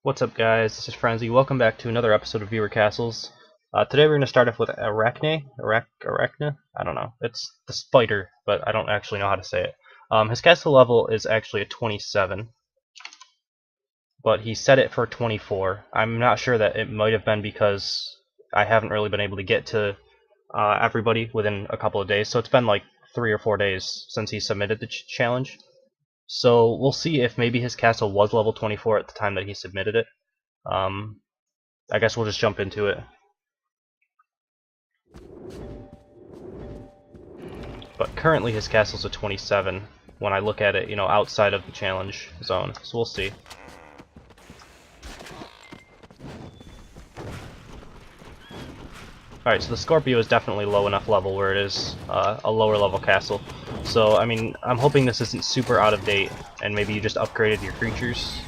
What's up, guys? This is Frenzy. Welcome back to another episode of Viewer Castles. Today we're going to start off with Arachnae. Arachnae? I don't know. It's the spider, but I don't actually know how to say it. His castle level is actually a 27, but he set it for 24. I'm not sure that it might have been because I haven't really been able to get to everybody within a couple of days, so it's been like 3 or 4 days since he submitted the challenge. So we'll see if maybe his castle was level 24 at the time that he submitted it. I guess we'll just jump into it. But currently his castle's a 27 when I look at it, you know, outside of the challenge zone. So we'll see. Alright, so the Scorpio is definitely low enough level where it is a lower level castle. So, I mean, I'm hoping this isn't super out of date, and maybe you just upgraded your creatures.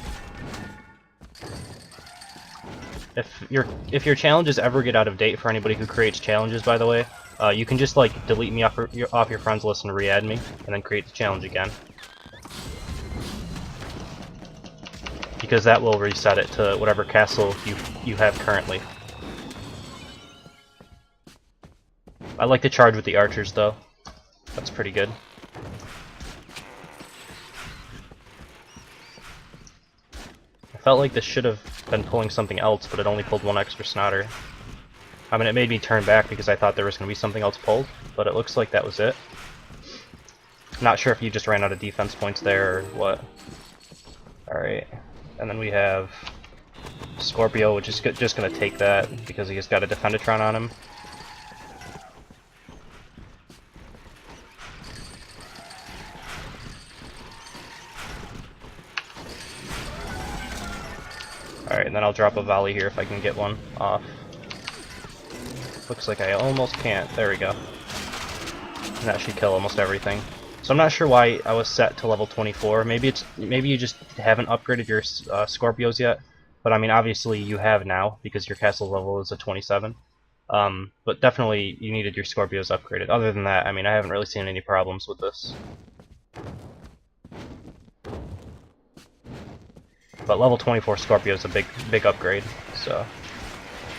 If your challenges ever get out of date, for anybody who creates challenges, by the way, you can just like delete me off your friends list and re-add me, and then create the challenge again. Because that will reset it to whatever castle you have currently. I like to charge with the archers, though. That's pretty good. I felt like this should have been pulling something else, but it only pulled one extra Snotter. I mean, it made me turn back because I thought there was going to be something else pulled, but it looks like that was it. Not sure if you just ran out of defense points there or what. Alright, and then we have Scorpio, which is just going to take that because he's got a Defendatron on him. Alright, and then I'll drop a volley here if I can get one off. Looks like I almost can't. There we go. And that should kill almost everything. So I'm not sure why I was set to level 24. Maybe you just haven't upgraded your Scorpios yet. But I mean, obviously you have now because your castle level is a 27. But definitely you needed your Scorpios upgraded. Other than that, I mean, I haven't really seen any problems with this. But level 24 Scorpio is a big upgrade, so...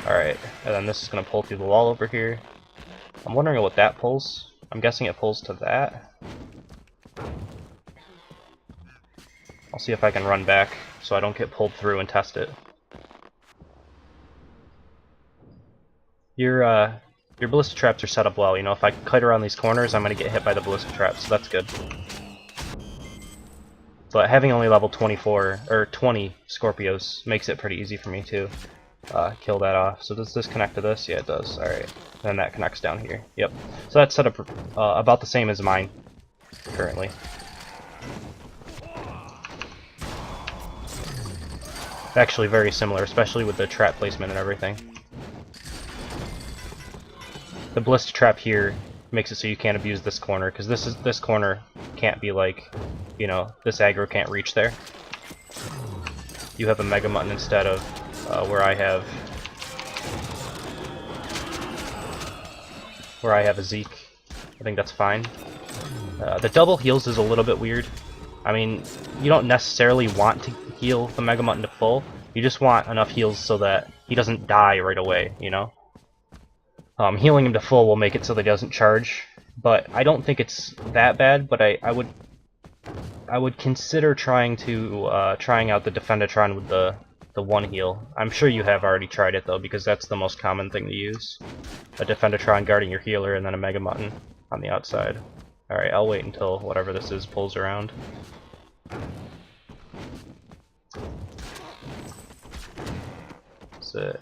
Alright, and then this is going to pull through the wall over here. I'm wondering what that pulls. I'm guessing it pulls to that. I'll see if I can run back so I don't get pulled through and test it. Your ballista traps are set up well, you know, if I kite around these corners I'm going to get hit by the ballista traps, so that's good. But having only level 24, or 20 Scorpios makes it pretty easy for me to kill that off. So does this connect to this? Yeah, it does. Alright. Then that connects down here. Yep. So that's set up about the same as mine, currently. Actually very similar, especially with the trap placement and everything. The ballista trap here makes it so you can't abuse this corner, because this corner can't be like, you know, this aggro can't reach there. You have a Mega Mutton instead of where I have a Zeke. I think that's fine. The double heals is a little bit weird. I mean, you don't necessarily want to heal the Mega Mutton to full. You just want enough heals so that he doesn't die right away, you know? Healing him to full will make it so that he doesn't charge, but I don't think it's that bad, but I would consider trying out the Defendatron with the one heal. I'm sure you have already tried it though, because that's the most common thing to use. A Defendatron guarding your healer and then a Mega Mutton on the outside. Alright, I'll wait until whatever this is pulls around.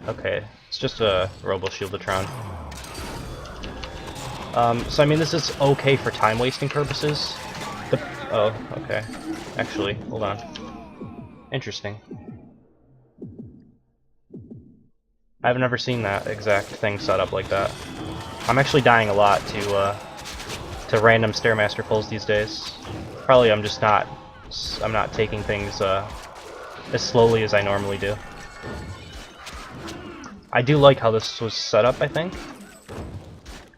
Okay, it's just a Robo Shieldatron. So I mean, this is okay for time wasting purposes. Oh, okay. Actually, hold on. Interesting. I've never seen that exact thing set up like that. I'm actually dying a lot to random Stairmaster pulls these days. Probably I'm not taking things as slowly as I normally do. I do like how this was set up, I think.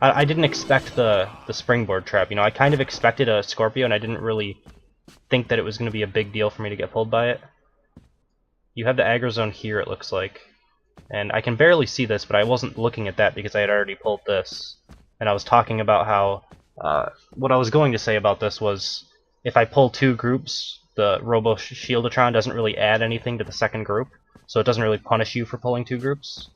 I didn't expect the springboard trap, you know, I kind of expected a Scorpio and I didn't really think that it was going to be a big deal for me to get pulled by it. you have the aggro zone here, it looks like. And I can barely see this, but I wasn't looking at that because I had already pulled this. And I was talking about how, what I was going to say about this was, if I pull two groups, the Robo Shieldatron doesn't really add anything to the second group, so it doesn't really punish you for pulling two groups.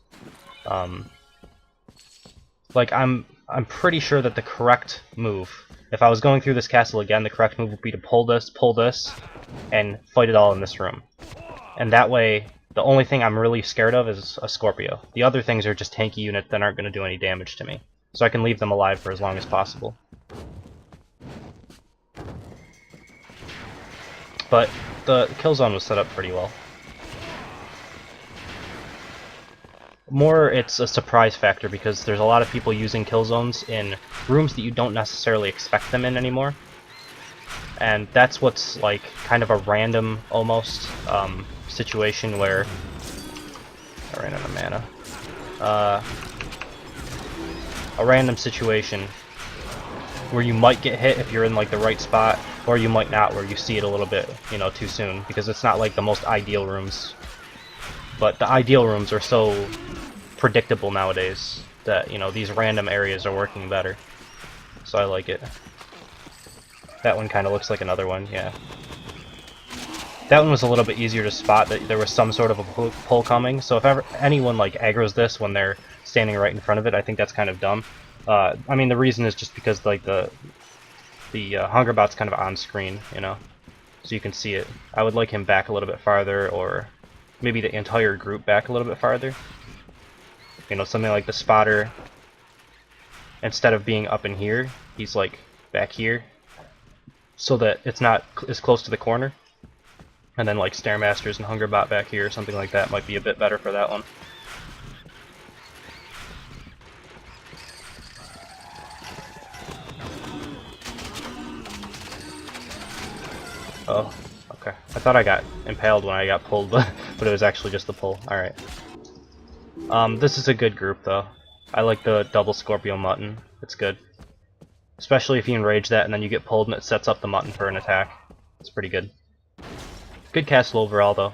Like, I'm pretty sure that the correct move, if I was going through this castle again, the correct move would be to pull this, and fight it all in this room. And that way, the only thing I'm really scared of is a Scorpio. The other things are just tanky units that aren't going to do any damage to me. So I can leave them alive for as long as possible. But the kill zone was set up pretty well. More, it's a surprise factor because there's a lot of people using kill zones in rooms that you don't necessarily expect them in anymore. And that's what's like kind of a random, almost, situation where I ran out of mana. A random situation where you might get hit if you're in like the right spot, or you might not, where you see it a little bit, you know, too soon, because it's not like the most ideal rooms. But the ideal rooms are so predictable nowadays that, you know, these random areas are working better. So I like it. That one kind of looks like another one, yeah. That one was a little bit easier to spot, that there was some sort of a pull coming, so if ever anyone like aggroes this when they're standing right in front of it, I think that's kind of dumb. I mean, the reason is just because like the Hungerbot's kind of on screen, you know, so you can see it. I would like him back a little bit farther, or maybe the entire group back a little bit farther. You know, something like the spotter, instead of being up in here, he's like back here, so that it's not as close to the corner. And then like Stairmasters and Hungerbot back here, something like that might be a bit better for that one. Oh, okay. I thought I got impaled when I got pulled, but it was actually just the pull. Alright. This is a good group though. I like the double Scorpio Mutton. It's good. Especially if you enrage that and then you get pulled and it sets up the Mutton for an attack. It's pretty good. Good castle overall, though.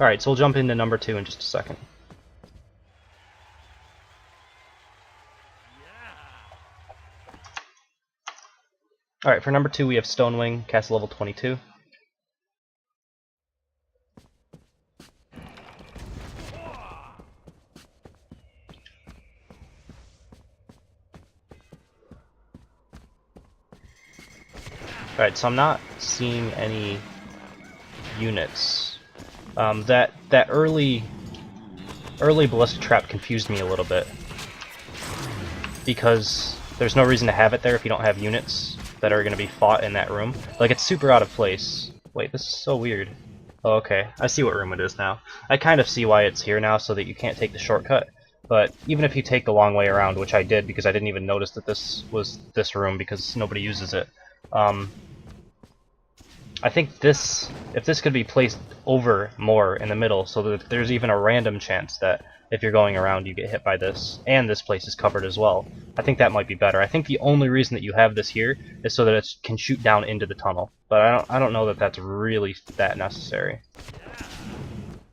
Alright, so we'll jump into number 2 in just a second. Alright, for number 2 we have Stonewing, castle level 22. Alright, so I'm not seeing any units. That early ballistic trap confused me a little bit, because there's no reason to have it there if you don't have units that are going to be fought in that room. Like, it's super out of place. Wait, this is so weird. Oh, okay, I see what room it is now. I kind of see why it's here now, so that you can't take the shortcut. But even if you take the long way around, which I did because I didn't even notice that this was this room because nobody uses it, I think this, if this could be placed over more in the middle, so that there's even a random chance that if you're going around you get hit by this, and this place is covered as well, I think that might be better. I think the only reason that you have this here is so that it can shoot down into the tunnel, but I don't know that that's really that necessary.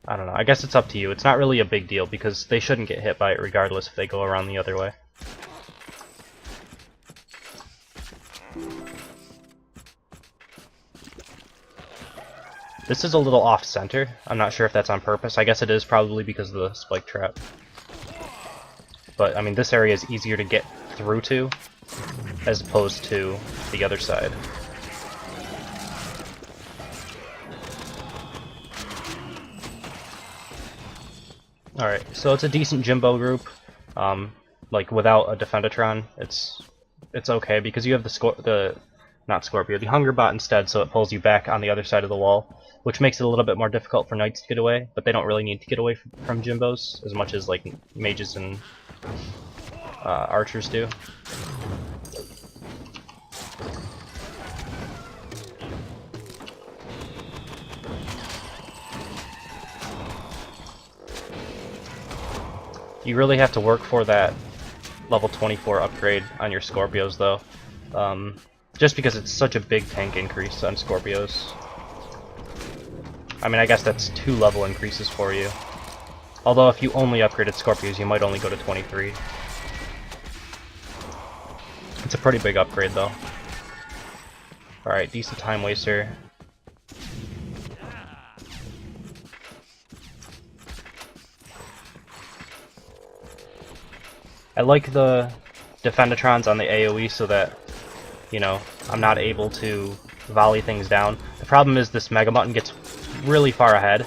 I don't know. I guess it's up to you. It's not really a big deal because they shouldn't get hit by it regardless if they go around the other way. This is a little off-center. I'm not sure if that's on purpose. I guess it is probably because of the spike trap. But, I mean, this area is easier to get through to, as opposed to the other side. Alright, so it's a decent Jimbo group. Like, without a Defendatron, it's okay, because you have the Hungerbot instead, so it pulls you back on the other side of the wall, which makes it a little bit more difficult for Knights to get away, but they don't really need to get away from Jimbos as much as like mages and archers do. You really have to work for that level 24 upgrade on your Scorpios though. Just because it's such a big tank increase on Scorpios. I mean, I guess that's 2 level increases for you. Although if you only upgraded Scorpios, you might only go to 23. It's a pretty big upgrade, though. Alright, decent time waster. I like the Defendatrons on the AoE so that, you know, I'm not able to volley things down. The problem is this Mega Mutton gets really far ahead,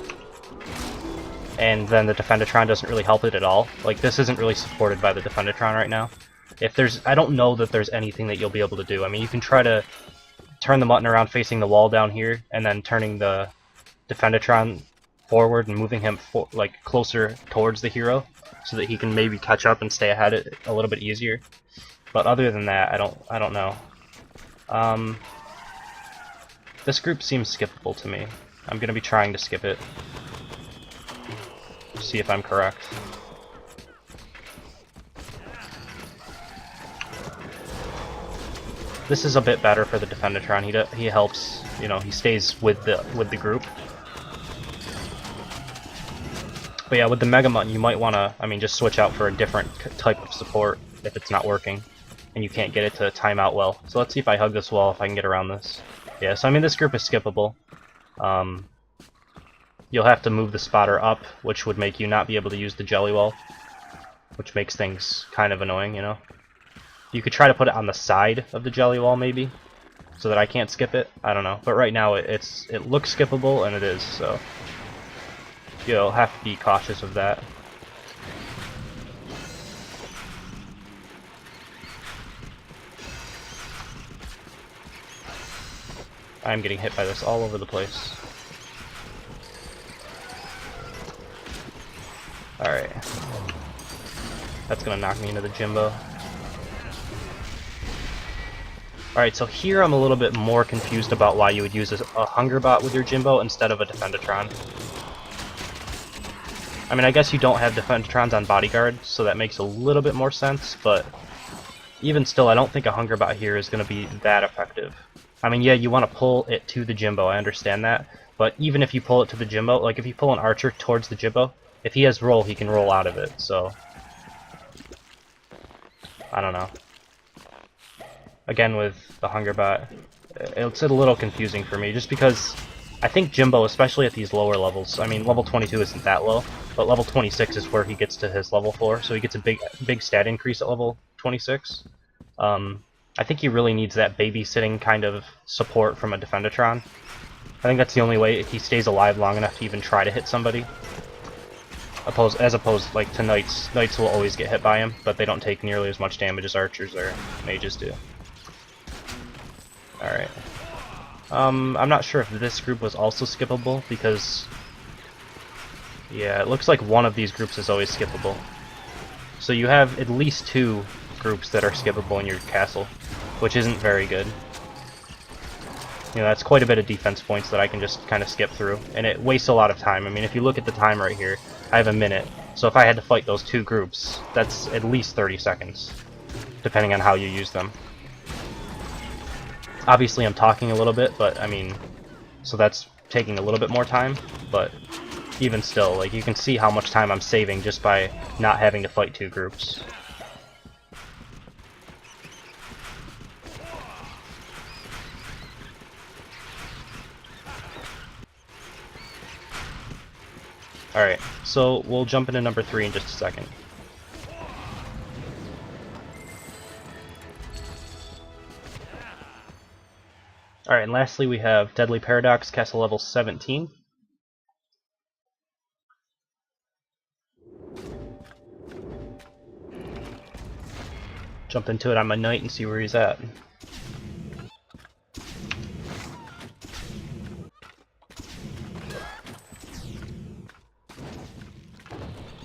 and then the Defendatron doesn't really help it at all. Like, this isn't really supported by the Defendatron right now. I don't know that there's anything that you'll be able to do. I mean, you can try to turn the Mutton around facing the wall down here, and then turning the Defendatron forward and moving him closer towards the hero, so that he can maybe catch up and stay ahead a little bit easier. But other than that, I don't know. This group seems skippable to me. I'm gonna be trying to skip it. See if I'm correct. This is a bit better for the Defendatron. He helps, you know, he stays with the group. But yeah, with the Mega Mutton, you might want to, I mean, just switch out for a different type of support if it's not working, and you can't get it to time out well. So let's see if I hug this wall, if I can get around this. Yeah, so I mean, this group is skippable. You'll have to move the spotter up, which would make you not be able to use the jelly wall, which makes things kind of annoying, you know? You could try to put it on the side of the jelly wall, maybe, so that I can't skip it. I don't know. But right now, it looks skippable, and it is, so you'll have to be cautious of that. I'm getting hit by this all over the place. Alright. That's gonna knock me into the Jimbo. Alright, so here I'm a little bit more confused about why you would use a Hunger Bot with your Jimbo instead of a Defendatron. I mean, I guess you don't have Defendatrons on Bodyguard, so that makes a little bit more sense, but even still, I don't think a Hunger Bot here is going to be that effective. I mean, yeah, you want to pull it to the Jimbo, I understand that, but even if you pull it to the Jimbo, like if you pull an Archer towards the Jimbo, if he has roll, he can roll out of it, so I don't know. Again, with the Hunger Bot, it's a little confusing for me, just because I think Jimbo, especially at these lower levels, I mean, level 22 isn't that low, but level 26 is where he gets to his level 4, so he gets a big stat increase at level 26. I think he really needs that babysitting kind of support from a Defendatron. I think that's the only way he stays alive long enough to even try to hit somebody. As opposed like to Knights. Knights will always get hit by him, but they don't take nearly as much damage as Archers or Mages do. Alright. I'm not sure if this group was also skippable, because yeah, it looks like one of these groups is always skippable. So you have at least 2 groups that are skippable in your castle, which isn't very good. You know, that's quite a bit of defense points that I can just kind of skip through, and it wastes a lot of time. I mean, if you look at the time right here, I have a minute, so if I had to fight those 2 groups, that's at least 30 seconds, depending on how you use them. Obviously I'm talking a little bit, but I mean, so that's taking a little bit more time, but even still, like, you can see how much time I'm saving just by not having to fight 2 groups. Alright, so we'll jump into number 3 in just a second. Alright, and lastly we have DeadlyParadox, castle level 17. Jump into it on my knight and see where he's at.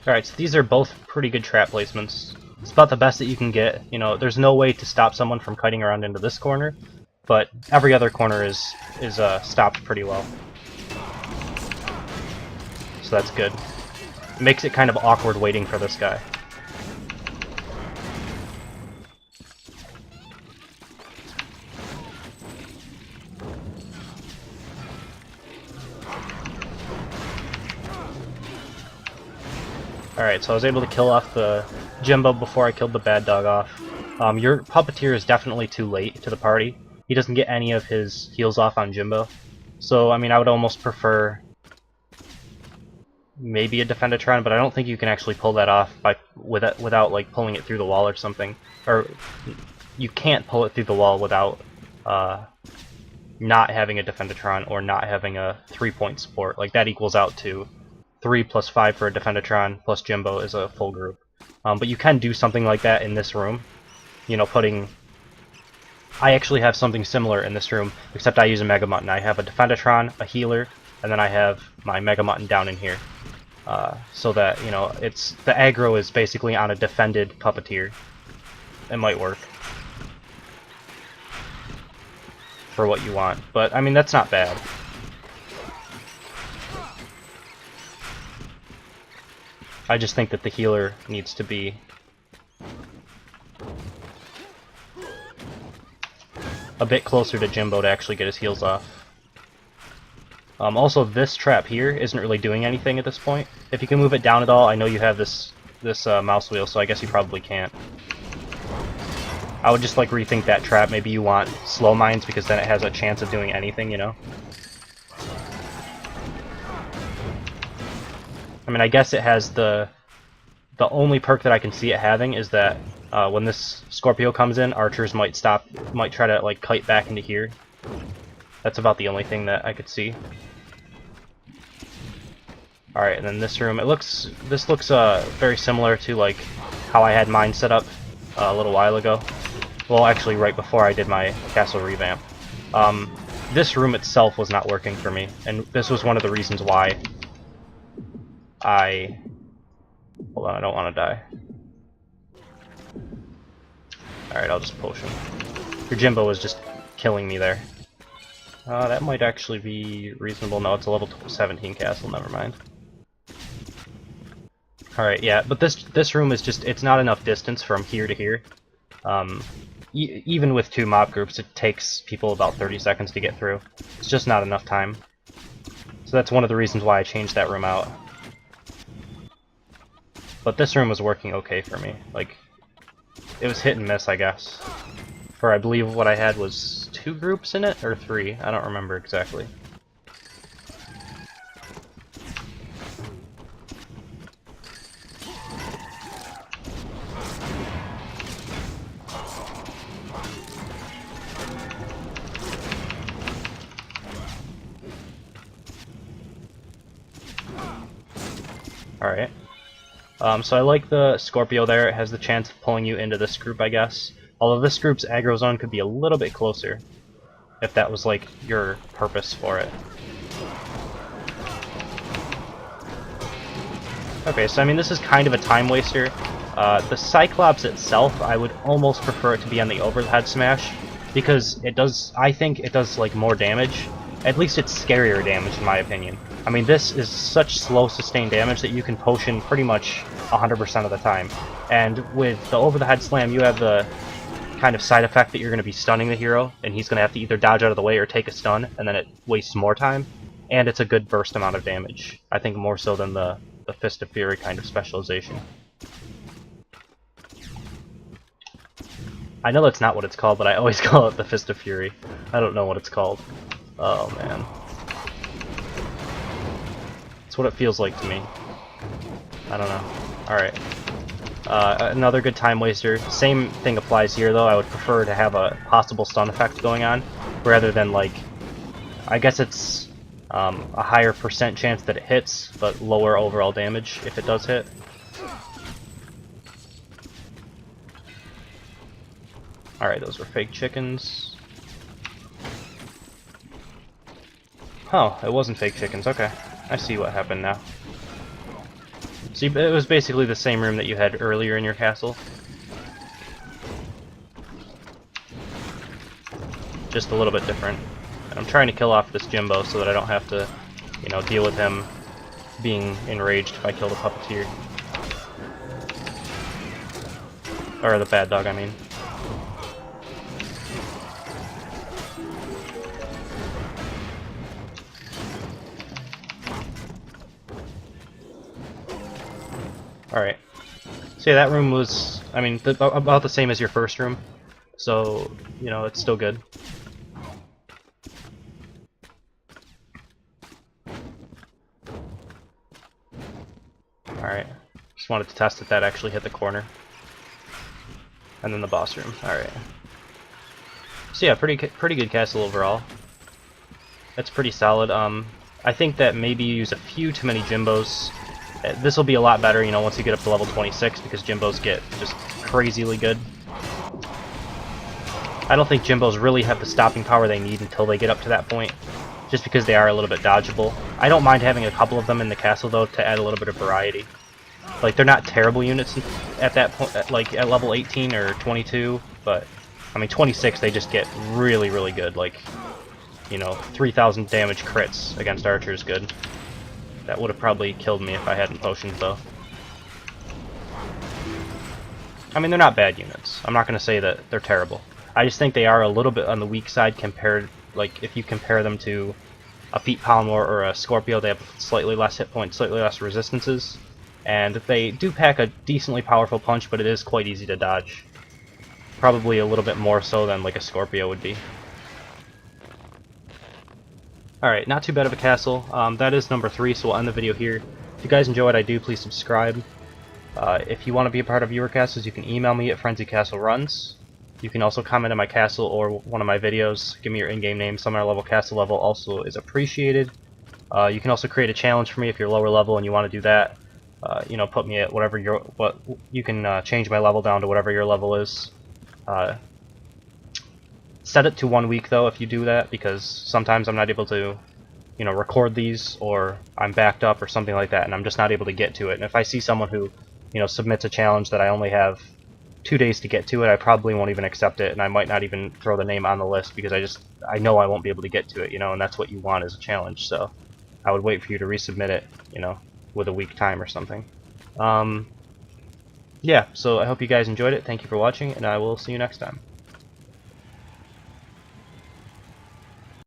Alright, so these are both pretty good trap placements. It's about the best that you can get. You know, there's no way to stop someone from kiting around into this corner, but every other corner is stopped pretty well. So that's good. It makes it kind of awkward waiting for this guy. Alright, so I was able to kill off the Jimbo before I killed the bad dog off. Your puppeteer is definitely too late to the party. He doesn't get any of his heals off on Jimbo. So, I mean, I would almost prefer maybe a Defendatron, but I don't think you can actually pull that off without like pulling it through the wall or something. Or you can't pull it through the wall without not having a Defendatron or not having a 3-point support. Like that equals out to 3 plus 5 for a Defendatron plus Jimbo is a full group. But you can do something like that in this room. You know, I actually have something similar in this room, except I use a Mega Mutton. I have a Defendatron, a healer, and then I have my Mega Mutton down in here. So that, you know, the aggro is basically on a defended puppeteer. It might work for what you want, but I mean, that's not bad. I just think that the healer needs to be a bit closer to Jimbo to actually get his heals off. Also, this trap here isn't really doing anything at this point. If you can move it down at all, I know you have this mouse wheel, so I guess you probably can't. I would just like rethink that trap. Maybe you want slow mines because then it has a chance of doing anything, you know? I mean, I guess it has the only perk that I can see it having is that when this Scorpio comes in, archers might try to like kite back into here. That's about the only thing that I could see. Alright, and then this room, this looks very similar to like how I had mine set up a little while ago. Well, actually right before I did my castle revamp. This room itself was not working for me, and this was one of the reasons why hold on, I don't want to die. Alright, I'll just potion. Your Jimbo is just killing me there. That might actually be reasonable. No, it's a level 17 castle, never mind. Alright, yeah, but this room is just, it's not enough distance from here to here. Even with 2 mob groups, it takes people about 30 seconds to get through. It's just not enough time. So that's one of the reasons why I changed that room out. But this room was working okay for me. Like, it was hit and miss, I guess. For I believe what I had was 2 groups in it, or 3, I don't remember exactly. Alright. So I like the Scorpio there. It has the chance of pulling you into this group, I guess. Although this group's aggro zone could be a little bit closer, if that was like your purpose for it. Okay, so I mean this is kind of a time waster. The Cyclops itself, I would almost prefer it to be on the overhead smash, because I think it does like more damage. At least it's scarier damage in my opinion. I mean, this is such slow sustained damage that you can potion pretty much 100% of the time. And with the over-the-head slam, you have the kind of side effect that you're going to be stunning the hero, and he's going to have to either dodge out of the way or take a stun, and then it wastes more time. And it's a good burst amount of damage. I think more so than the Fist of Fury kind of specialization. I know that's not what it's called, but I always call it the Fist of Fury. I don't know what it's called. Oh, man. That's what it feels like to me. I don't know. Alright. Another good time waster. Same thing applies here, though. I would prefer to have a possible stun effect going on, rather than, like... I guess it's a higher % chance that it hits, but lower overall damage if it does hit. Alright, those were fake chickens. Oh, it wasn't fake chickens, okay. I see what happened now. See, it was basically the same room that you had earlier in your castle. Just a little bit different. And I'm trying to kill off this Jimbo so that I don't have to, you know, deal with him being enraged if I kill the puppeteer. Or the bad dog, I mean. Alright. So yeah, that room was, I mean, about the same as your first room. So, you know, it's still good. Alright. Just wanted to test if that actually hit the corner. And then the boss room. Alright. So yeah, pretty good castle overall. That's pretty solid. I think that maybe you use a few too many Jimbos. This will be a lot better, you know, once you get up to level 26, because Jimbos get just crazily good. I don't think Jimbos really have the stopping power they need until they get up to that point, just because they are a little bit dodgeable. I don't mind having a couple of them in the castle, though, to add a little bit of variety. Like, they're not terrible units at that point, like at level 18 or 22, but, I mean, 26, they just get really, really good. Like, you know, 3,000 damage crits against archers good. That would have probably killed me if I hadn't potions, though. I mean, they're not bad units. I'm not going to say that they're terrible. I just think they are a little bit on the weak side compared, like, if you compare them to a Feet Palomar or a Scorpio, they have slightly less hit points, slightly less resistances, and they do pack a decently powerful punch, but it is quite easy to dodge. Probably a little bit more so than, like, a Scorpio would be. Alright, not too bad of a castle. That is number 3, so we'll end the video here. If you guys enjoyed, I do, please subscribe. If you want to be a part of viewer castles, you can email me at frenzycastleruns. You can also comment on my castle or one of my videos. Give me your in-game name. Summoner level, castle level also is appreciated. You can also create a challenge for me if you're lower level and you want to do that. You know, put me at whatever you can change my level down to whatever your level is. Set it to 1 week though if you do that, because sometimes I'm not able to, you know, record these, or I'm backed up or something like that, and I'm just not able to get to it. And if I see someone who, you know, submits a challenge that I only have 2 days to get to it, I probably won't even accept it, and I might not even throw the name on the list, because I know I won't be able to get to it, you know, and that's what you want as a challenge. So I would wait for you to resubmit it, you know, with a week time or something. Yeah, so I hope you guys enjoyed it. Thank you for watching, and I will see you next time.